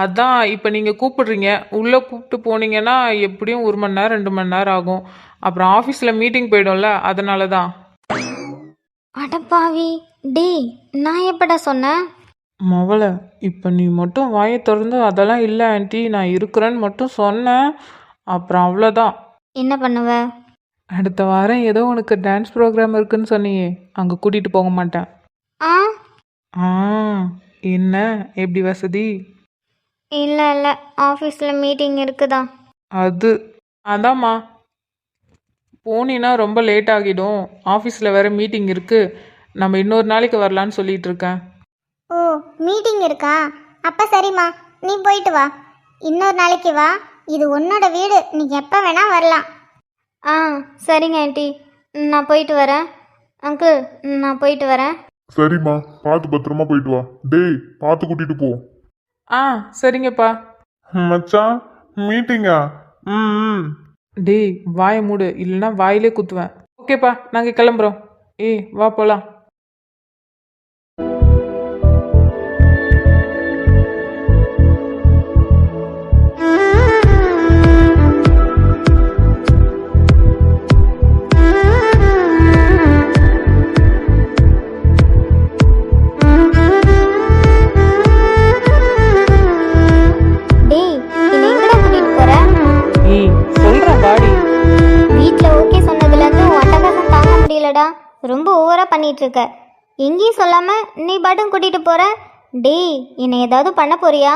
அதான் இப்போ நீங்கள் கூப்பிடுறீங்க, உள்ளே கூப்பிட்டு போனீங்கன்னா எப்படியும் 1 மணி நேரம் 2 மணி நேரம் ஆகும். அப்புறம் ஆஃபீஸில் மீட்டிங் போய்டும்ல, அதனால தான். அடப்பாவி, டேய் நான் எப்படா சொன்னேன்? மவளை, இப்போ நீ மட்டும் வாயை திறந்து அதெல்லாம் இல்லை ஆண்டி நான் இருக்கிறேன்னு மட்டும் சொன்னேன், அப்புறம் அவ்வளோதான். என்ன பண்ணுவ? அடுத்த வாரம் ஏதோ உனக்கு டான்ஸ் ப்ரோக்ராம் இருக்குன்னு சொன்னியே, அங்கே கூட்டிகிட்டு போக மாட்டேன். ஆ ஆ என்ன எப்படி வசதி? இல்லை இல்லை, ஆஃபீஸில் மீட்டிங் இருக்குதா. அதாம்மா, போனீன்னா ரொம்ப லேட் ஆகிடும். ஆஃபீஸில் வேறு மீட்டிங் இருக்குது, நம்ம இன்னொரு நாளைக்கு வரலான்னு சொல்லிட்டு இருக்கேன். ஓ மீட்டிங் இருக்கா? அப்போ சரிம்மா, நீ போயிட்டு வா. இன்னொரு நாளைக்கு வா, இது உன்னோட வீடு, நீ எப்போ வேணா வரலாம். சரிங்க ஆண்டி, நான் போயிட்டு வரேன். அங்கிள் நான் போயிட்டு வரேன். சரிம்மா, பார்த்து பத்திரமா போயிட்டு வா. டேய், பார்த்து கூட்டிட்டு போ. சரிங்கப்பா. மச்சான், மீட்டிங்கா? ம். டேய் வாயை மூடு, இல்லைன்னா வாயிலே குத்துவேன். ஓகேப்பா, நாங்கள் கிளம்புறோம். ஏய் வா போகலாம். டேய் என்னை எங்கடா கூட்டிட்டு போற? ஏய் சொல்கிறேன் வாடி. வீட்டில் ஓகே சொன்னதுலேருந்து ஒட்டகாசம் தாங்க முடியலடா. ரொம்ப ஓவராக பண்ணிட்டு இருக்க. எங்கேயும் சொல்லாம நீ பாட்டும் கூட்டிட்டு போற. டேய் என்னை ஏதாவது பண்ண போறியா?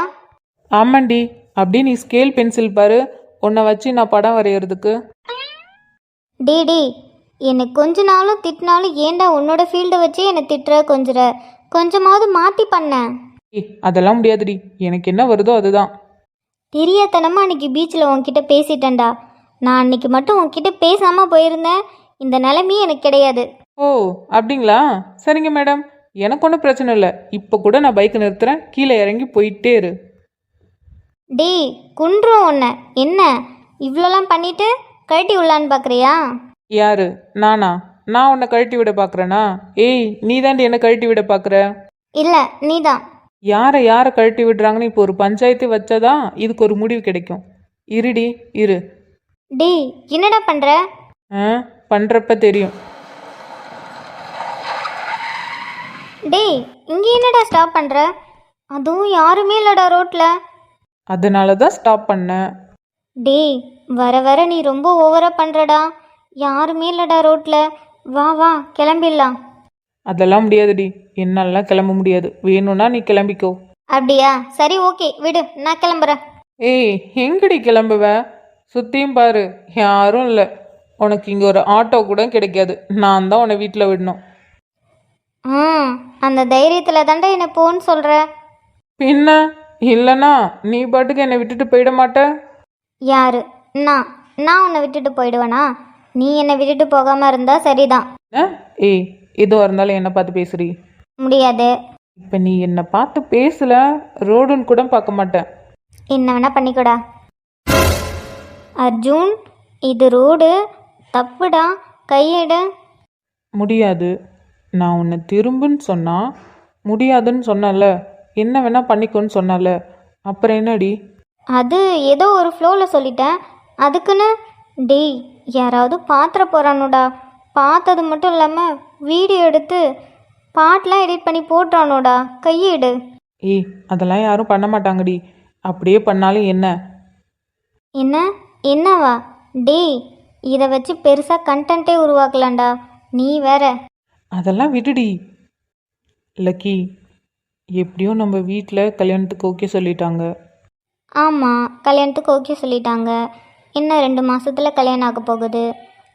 ஆமாண்டி, அப்படியே நீ ஸ்கேல் பென்சில் பாரு, உன்னை வச்சு நான் படம் வரைகிறதுக்கு. டேய் என்னை கொஞ்ச நாளும் திட்டினாலும் ஏன்டா உன்னோட ஃபீல்டை வச்சு என்னை திட்டுற கொஞ்சிற? கொஞ்சமாவது மாற்றி பண்ண. ஏய் அதெல்லாம் முடியாதுடி, எனக்கு என்ன வருதோ அதுதான். தெரியாதனமா அன்னைக்கு பீச்சில் உன்கிட்ட பேசிட்டேன்டா. நான் அன்னைக்கு மட்டும் உன்கிட்ட பேசாமல் போயிருந்தேன், இந்த நிலைமையே எனக்கு கிடையாது. ஓ அப்படிங்களா? சரிங்க மேடம், எனக்கு ஒன்றும் பிரச்சனை இல்லை. இப்போ கூட நான் பைக்கை நிறுத்துறேன், கீழே இறங்கி போயிட்டே இரு. டேய் குன்றும் உன்னை. என்ன இவ்வளோலாம் பண்ணிட்டு கழட்டி உள்ளான்னு பார்க்குறியா? யாரு? நானா? நான் உன்னை கழட்டி விட பார்க்குறேனா? ஏய் நீ தாண்டி என்ன கழட்டி விட பார்க்குற. இல்லை நீதான். யாரை கழட்டி விடுறாங்கன்னு இப்போ ஒரு பஞ்சாயத்து வச்சாதான் இதுக்கு ஒரு முடிவு கிடைக்கும். இருடி இரு. டேய் என்னடா பண்ணுற? பண்ணுறப்ப தெரியும். டேய் இங்கே என்னடா ஸ்டாப் பண்ணுற? அதுவும் யாருமே இல்லைடா ரோட்டில். அதனால தான் ஸ்டாப் பண்ணேன். டேய் வர வர நீ ரொம்ப ஓவராக பண்ணுறடா. யாருமே இல்லைடா ரோட்டில். வா வா கிளம்பிடலாம். அதெல்லாம் முடியாதுடி, என்னாலலாம் கிளம்ப முடியாது. வேணும்னா நீ கிளம்பிக்கோ. அப்படியா? சரி ஓகே விடு, நான் கிளம்புறேன். ஏய் எங்கடி கிளம்புவ? சுற்றியும் பாரு, யாரும் இல்லை. உனக்கு இங்கே ஒரு ஆட்டோ கூட கிடைக்காது. நான் தான் உன்னை வீட்டில் விடணும். அந்த தைரியத்தில் தாண்டா என்னை போன்னு சொல்கிற. பின்ன இல்லைனா நீ பாட்டுக்கு என்னை விட்டுட்டு போயிட மாட்ட. யாரு? நான் நான் உன்னை விட்டுட்டு போயிடுவேனா? நீ என்னை விட்டுட்டு போகாமல் இருந்தால் சரிதான். ஏய், எதுவாக இருந்தாலும் என்னை பார்த்து பேசுறி. முடியாது. இப்போ நீ என்னை பார்த்து பேசல, ரோடுன்னு கூட பார்க்க மாட்டேன். என்ன வேணா பண்ணிக்கூடா. அர்ஜுன், இது ரோடு, தப்புடா, கையெடு. முடியாது. நான் உன்னை திரும்புன்னு சொன்னா முடியாதுன்னு சொன்னல. என்ன வேணா பண்ணிக்கோன்னு சொன்னல. அப்புறம் என்னடி? அது ஏதோ ஒரு ஃப்ளோவில் சொல்லிட்டேன். அதுக்குன்னு டேய், யாராவது பாத்திர போகிறானுடா. பார்த்தது மட்டும் இல்லாமல் வீடியோ எடுத்து பாட்டெலாம் எடிட் பண்ணி போட்டுறானோடா. கையெடு. ஏய், அதெல்லாம் யாரும் பண்ண மாட்டாங்கடி. அப்படியே பண்ணாலும் என்ன? என்ன என்னவா? டேய், இதை வச்சு பெருசாக கண்டென்ட்டே உருவாக்கலாம்டா. நீ வேற. அதெல்லாம் விடுடி. லக்கி, எப்படியோ நம்ம வீட்டில் கல்யாணத்துக்கு ஓகே சொல்லிட்டாங்க. ஆமாம், கல்யாணத்துக்கு ஓகே சொல்லிட்டாங்க. இன்னும் 2 மாதத்தில் கல்யாணம் ஆக போகுது.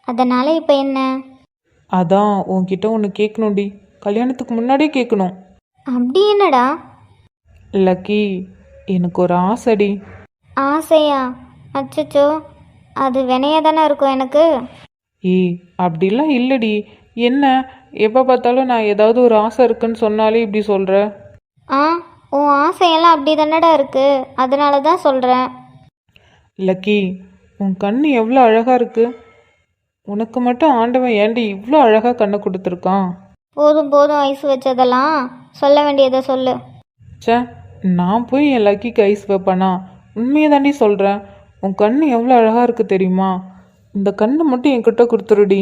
அதனால் இப்போ என்ன? அதான் உன்கிட்ட ஒன்று கேட்கணும்டி. கல்யாணத்துக்கு முன்னாடியே கேட்கணும். அப்படி என்னடா? லக்கி, எனக்கு ஒரு ஆசைடி. ஆசையா? அச்சச்சோ, அது வினையாக தானே இருக்கும் எனக்கு. ஏய், அப்படிலாம் இல்லடி. என்ன, எப்போ பார்த்தாலும் நான் ஏதாவது ஒரு ஆசை இருக்குன்னு சொன்னாலே இப்படி சொல்கிற? ஆ, உன் ஆசையெல்லாம் அப்படி தானடா இருக்கு. அதனால தான் சொல்கிறேன். லக்கி, உன் கண்ணு எவ்வளோ அழகாக இருக்கு. உனக்கு மட்டும் ஆண்டவன் ஏண்டி இவ்வளோ அழகாக கண்ணை கொடுத்துருக்கான்? போதும் போதும், ஐஸ் வச்சதெல்லாம். சொல்ல வேண்டியதை சொல்லு. ச்சே, நான் போய் என் லக்கிக்கு ஐஸ் வைப்பேனா? உண்மையை தாண்டி சொல்கிறேன். உன் கண்ணு எவ்வளோ அழகாக இருக்குது தெரியுமா? இந்த கண்ணை மட்டும் என்கிட்ட கொடுத்துருடி.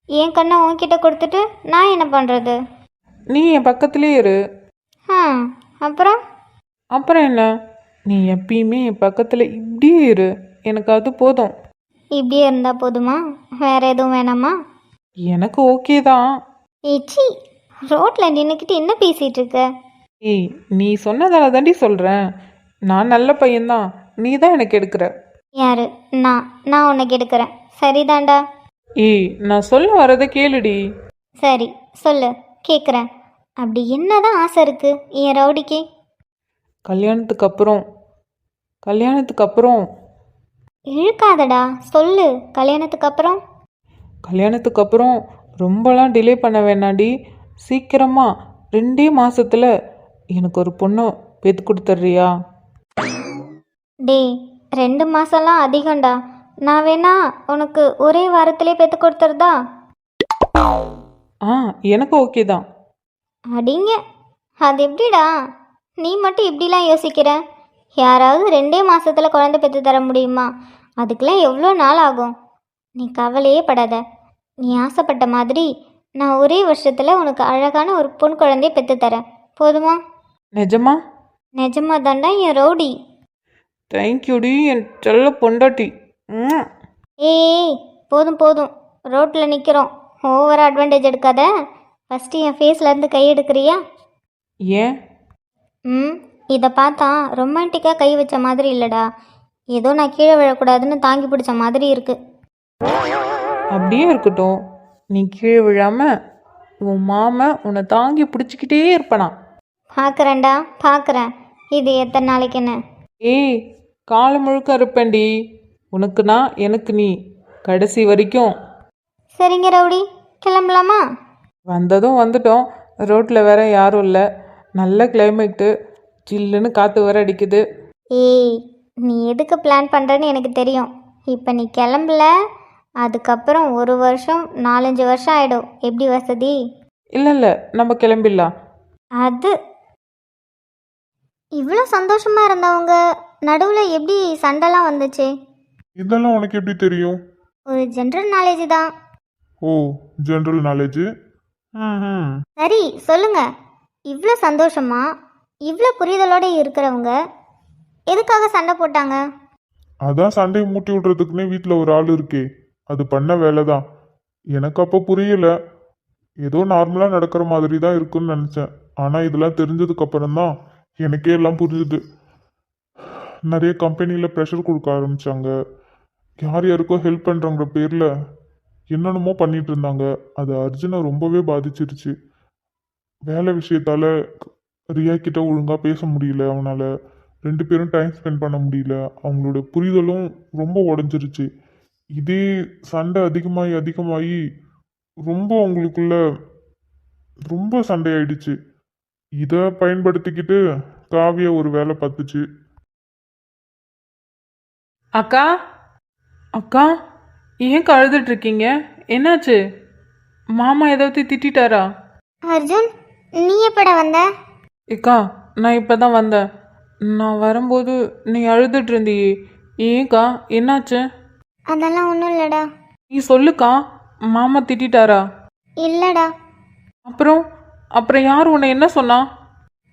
என் கண்ணை உன்கிட்ட கொடுத்துட்டு நான் என்ன பண்ணுறது? நீ என் பக்கத்துலேயே இரு. அப்புறம் அப்புறம் என்ன? நீ எப்பயுமே என் பக்கத்தில் இப்படியே இரு. எனக்கு அது போதும். இப்படியே இருந்தால் போதுமா? வேற எதுவும் வேணாமா? எனக்கு ஓகே தான். ஏச்சி, ரோட்டில் நின்றுக்கிட்டு என்ன பேசிகிட்டு இருக்க? ஏய், நீ சொன்னதால தாண்டி சொல்கிறேன். நான் நல்ல பையன்தான். நீ தான் எனக்கு எடுக்கிற. யாரு? நான் உனக்கு எடுக்கிறேன். சரிதான்டா. ஏய், நான் சொல்ல வரதை கேளுடி. சரி சொல்லு, கேட்குறேன். அப்படி என்னதான் ஆசை இருக்கு என் ரவுடிக்கு? கல்யாணத்துக்கு அப்புறம் இழுக்காதடா, சொல்லு. கல்யாணத்துக்கு அப்புறம் ரொம்பலாம் டிலே பண்ண வேணாடி. சீக்கிரமாக 2 மாசத்துல எனக்கு ஒரு பொண்ணை பெற்று கொடுத்துட்றியா? டேய், 2 மாதம்லாம் அதிகம்டா. நான் வேணா உனக்கு ஒரே வாரத்திலே பெற்று கொடுத்துருதா? எனக்கு ஓகே தான். அடிங்க, அது எப்படிடா? நீ மட்டும் இப்படிலாம் யோசிக்கிற? யாராவது 2 மாதத்தில் குழந்தை பெற்று தர முடியுமா? அதுக்கெல்லாம் எவ்வளோ நாள் ஆகும். நீ கவலையே படாத. நீ ஆசைப்பட்ட மாதிரி நான் ஒரே வருஷத்தில் உனக்கு அழகான ஒரு பொன் குழந்தைய பெற்று தரேன். போதுமா? நிஜமா? நிஜமா தாண்டா என் ரவுடி. தேங்க்யூடி என் செல்ல பொண்டாட்டி. ஏய், போதும் போதும், ரோட்டில் நிற்கிறோம். ஓவராக அட்வான்டேஜ் எடுக்காத. ஃபஸ்ட்டு என் ஃபேஸ்லேருந்து கை எடுக்கிறியா? ஏன்? இதை பார்த்தா ரொமான்டிக்காக கை வச்ச மாதிரி இல்லைடா. ஏதோ நான் கீழே விழக்கூடாதுன்னு தாங்கி பிடிச்ச மாதிரி இருக்கு. அப்படியே இருக்கட்டும். நீ கீழே விழாம உன் மாமன் உன்னை தாங்கி பிடிச்சிக்கிட்டே இருப்பனா? பார்க்குறேன்டா, பார்க்குறேன். இது எத்தனை நாளைக்குன்னு? ஏய், காலம் முழுக்க இருப்பேன்டி. உனக்கு நான், எனக்கு நீ, கடைசி வரைக்கும். சரிங்க ரவுடி, கிளம்பலாமா? வந்ததும் வந்துட்டோம். ரோட்டில் வேற யாரும் இல்லை. நல்ல கிளைமேட்டு, ஜில்லுன்னு காற்று வேற அடிக்குது. ஏய், நீ எதுக்கு பிளான் பண்ணுறேன்னு எனக்கு தெரியும். இப்போ நீ கிளம்பல, அதுக்கப்புறம் 1 வருஷம் 4-5 வருஷம் ஆகிடும். எப்படி வசதி? இல்லை, நம்ம கிளம்பிடலாம். அது இவ்வளோ சந்தோஷமாக இருந்தவங்க நடுவில் எப்படி சண்டைலாம் வந்துச்சு? இதெல்லாம் உனக்கு எப்படி தெரியும்? ஒரு ஜென்ரல் நாலேஜ் தான். ஓ, ஜென்ரல் நாலேஜ். சரி சொல்லுங்க, இவ்வளோ சந்தோஷமா இவ்வளோ புரிதலோடு இருக்கிறவங்க எதுக்காக சண்டை போட்டாங்க? அதான் சண்டையை மூட்டி விடுறதுக்குன்னே வீட்டில் ஒரு ஆள் இருக்கே, அது பண்ண வேலை தான். எனக்கு அப்போ புரியல, ஏதோ நார்மலாக நடக்கிற மாதிரி தான் இருக்குன்னு நினச்சேன். ஆனால் இதெல்லாம் தெரிஞ்சதுக்கு அப்புறம் தான் எனக்கே எல்லாம் புரிஞ்சுது. நிறைய கம்பெனியில் ப்ரெஷர் கொடுக்க ஆரம்பித்தாங்க. யார் யாருக்கோ ஹெல்ப் பண்ணுறவங்க பேரில் என்னென்னமோ பண்ணிட்டு இருந்தாங்க. அது அர்ஜுனை ரொம்பவே பாதிச்சிருச்சு. வேலை விஷயத்தால் ரியா கிட்ட ஒழுங்காக பேச முடியல. அவனால் 2 பேரும் டைம் ஸ்பெண்ட் பண்ண முடியல. அவங்களோட புரிதலும் ரொம்ப உடஞ்சிருச்சு. இதே சண்டை அதிகமாகி அதிகமாகி ரொம்ப உங்களுக்குள்ள ரொம்ப சண்டையாயிடுச்சு. இதை பயன்படுத்திக்கிட்டு காவியா ஒரு வேலை பார்த்துச்சு. அக்கா அக்கா ஏன் அழுதுட்டு இருக்கீங்க? என்னாச்சு? மாமா ஏதாவது திட்டாரா? அர்ஜுன், நீ எப்படா வந்த? ஏக்கா நான் இப்போ தான் வந்தேன். நான் வரும்போது நீ அழுதுட்டு இருந்தியே, ஏன்க்கா என்னாச்சு? அதெல்லாம் ஒன்றும் இல்லைடா. நீ சொல்லுக்கா, மாமா திட்டாரா? இல்லைடா. அப்புறம் யார் உன்னை என்ன சொன்னா?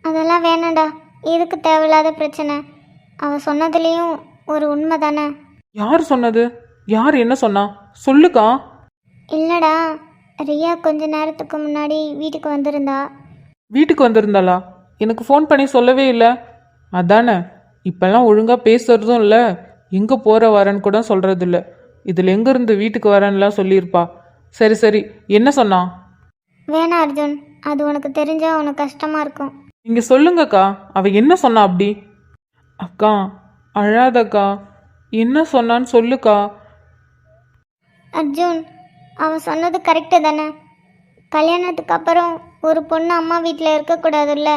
அதெல்லாம் வேணாம்டா. இதுக்கு தேவையில்லாத பிரச்சனை. அவ சொன்னதுலேயும் ஒரு உண்மை தானே. யார் சொன்னது? யார் என்ன சொன்னா? சொல்லுக்கா. இல்லைடா, ரியா கொஞ்ச நேரத்துக்கு முன்னாடி வீட்டுக்கு வந்திருந்தா. வீட்டுக்கு வந்திருந்தாளா? எனக்கு ஃபோன் பண்ணி சொல்லவே இல்லை. அதானே, இப்போல்லாம் ஒழுங்காக பேசுறதும் இல்லை, எங்கே போகிற வரேன்னு கூட சொல்கிறது இல்லை. இதில் எங்கேருந்து வீட்டுக்கு வரேன்னுலாம் சொல்லியிருப்பா. சரி சரி, என்ன சொன்னா? வேணாம் அர்ஜுன், அது உனக்கு தெரிஞ்சா உனக்கு கஷ்டமாக இருக்கும். நீங்கள் சொல்லுங்கக்கா, அவ என்ன சொன்னா அப்படி? அக்கா அழாதக்கா, என்ன சொன்னான்னு சொல்லுக்கா. அர்ஜுன், அவன் சொன்னது கரெக்டு தானே. கல்யாணத்துக்கு அப்புறம் ஒரு பொண்ணு அம்மா வீட்டில் இருக்கக்கூடாதுல்ல,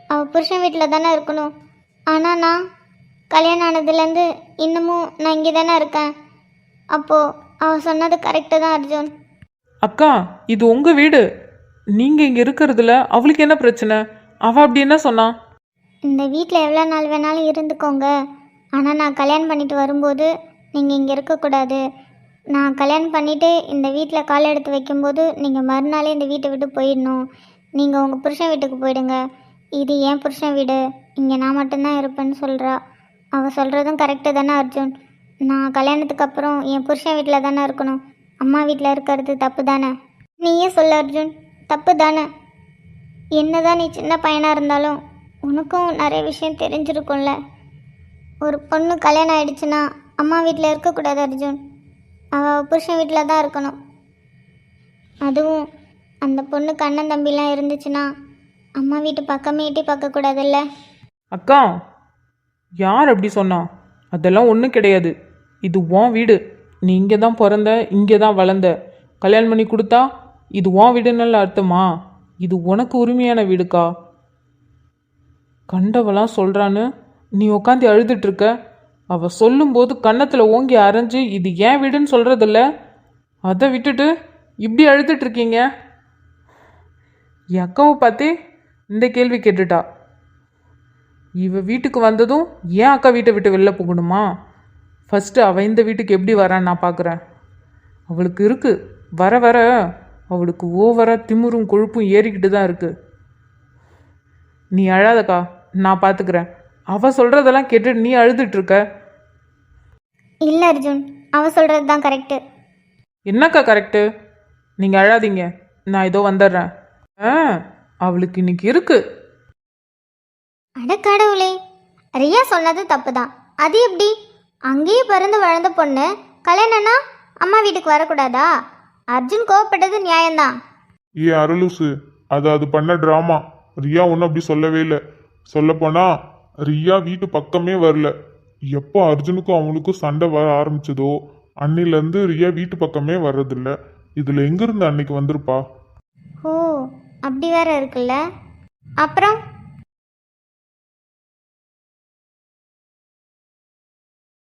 அவள் புருஷன் வீட்டில் தானே இருக்கணும். ஆனால் நான் கல்யாணம் ஆனதுலேருந்து இன்னமும் நான் இங்கே தானே இருக்கேன். அப்போது அவள் சொன்னது கரெக்டு தான் அர்ஜுன். அக்கா இது உங்கள் வீடு, நீங்கள் இங்கே இருக்கிறதுல அவளுக்கு என்ன பிரச்சனை? அவள் அப்படி என்ன சொன்னா? இந்த வீட்டில் எவ்வளோ நாள் வேணாலும் இருந்துக்கோங்க, ஆனால் நான் கல்யாணம் பண்ணிட்டு வரும்போது நீங்கள் இங்கே இருக்கக்கூடாது. நான் கல்யாணம் பண்ணிவிட்டு இந்த வீட்டில் கால் எடுத்து வைக்கும்போது நீங்கள் மறுநாளே இந்த வீட்டை விட்டு போயிடணும். நீங்கள் உங்கள் புருஷன் வீட்டுக்கு போயிடுங்க. இது என் புருஷன் வீடு, இங்கே நான் மட்டும்தான் இருப்பேன்னு சொல்கிறா. அவள் சொல்கிறதும் கரெக்டு தானே அர்ஜுன். நான் கல்யாணத்துக்கு அப்புறம் என் புருஷன் வீட்டில் தானே இருக்கணும், அம்மா வீட்டில் இருக்கிறது தப்பு தானே? நீயே சொல்ல அர்ஜுன், தப்பு தானே? என்னதான் நீ சின்ன பையனாக இருந்தாலும் உனக்கும் நிறைய விஷயம் தெரிஞ்சிருக்கும்ல. ஒரு பொண்ணு கல்யாணம் ஆயிடுச்சுன்னா அம்மா வீட்டில் இருக்கக்கூடாது அர்ஜுன், அவள் புருஷன் வீட்டில் தான் இருக்கணும். அதுவும் அந்த பொண்ணுக்கு அண்ணன் தம்பிலாம் இருந்துச்சுன்னா அம்மா வீட்டு பக்கமே எட்டி பார்க்கக்கூடாதுல்ல. அக்கா யார் அப்படி சொன்னா? அதெல்லாம் ஒன்றும் கிடையாது. இது உன் வீடு, நீ இங்கே தான் பிறந்த, இங்கே தான் வளர்ந்த. கல்யாணம் பண்ணி கொடுத்தா இது உன் வீடுன்னு அர்த்தமா? இது உனக்கு உரிமையான வீடுக்கா. கண்டவெல்லாம் சொல்கிறான்னு நீ உட்காந்து அழுதுட்ருக்க. அவள் சொல்லும்போது கன்னத்தில் ஓங்கி அரைஞ்சு இது ஏன் வீடுன்னு சொல்கிறதில்ல, அதை விட்டுட்டு இப்படி அழுதுட்ருக்கீங்க. என் அக்காவை பார்த்தே இந்த கேள்வி கேட்டுட்டா. இவ வீட்டுக்கு வந்ததும் ஏன் அக்கா வீட்டை விட்டு வெளில போகணுமா? ஃபஸ்ட்டு அவள் இந்த வீட்டுக்கு எப்படி வரான்னு நான் பார்க்குறேன். அவளுக்கு இருக்குது, வர வர அவளுக்கு ஓவராக திமிரும் கொழுப்பும் ஏறிக்கிட்டு தான் இருக்குது. நீ அழாதக்கா, நான் பார்த்துக்கிறேன். அவள் சொல்கிறதெல்லாம் கேட்டு நீ அழுதுட்ருக்க. இல்லை அர்ஜுன், அவள் சொல்கிறது தான் கரெக்டு. என்னக்கா கரெக்டு? நீங்கள் அழாதீங்க, நான் இதோ வந்துடுறேன். அவளுக்கு இன்னைக்கு இருக்கு. அடக்கடவுளே, ரியா சொன்னது தப்பு தான். அது எப்படி? அங்கேயே பிறந்து வளர்ந்த பொண்ணு கல்யாணம்னா அம்மா வீட்டுக்கு வரக்கூடாதா? அர்ஜுன் கோவப்பட்டது நியாயம்தான். ஏ அரலூசு, அது பண்ண ட்ராமா. ரியா ஒன்றும் அப்படி சொல்லவே இல்லை. சொல்லப்போனா ரியா வீட்டு பக்கமே வரல. எப்போ அர்ஜுனுக்கும் அவனுக்கும் சண்டை வர ஆரம்பிச்சதோ அன்னிலேருந்து ரியா வீட்டு பக்கமே வர்றதில்ல. இதில் எங்கேருந்து அன்னைக்கு வந்திருப்பா? ஓ, அப்படி வேற இருக்குல்ல. அப்புறம்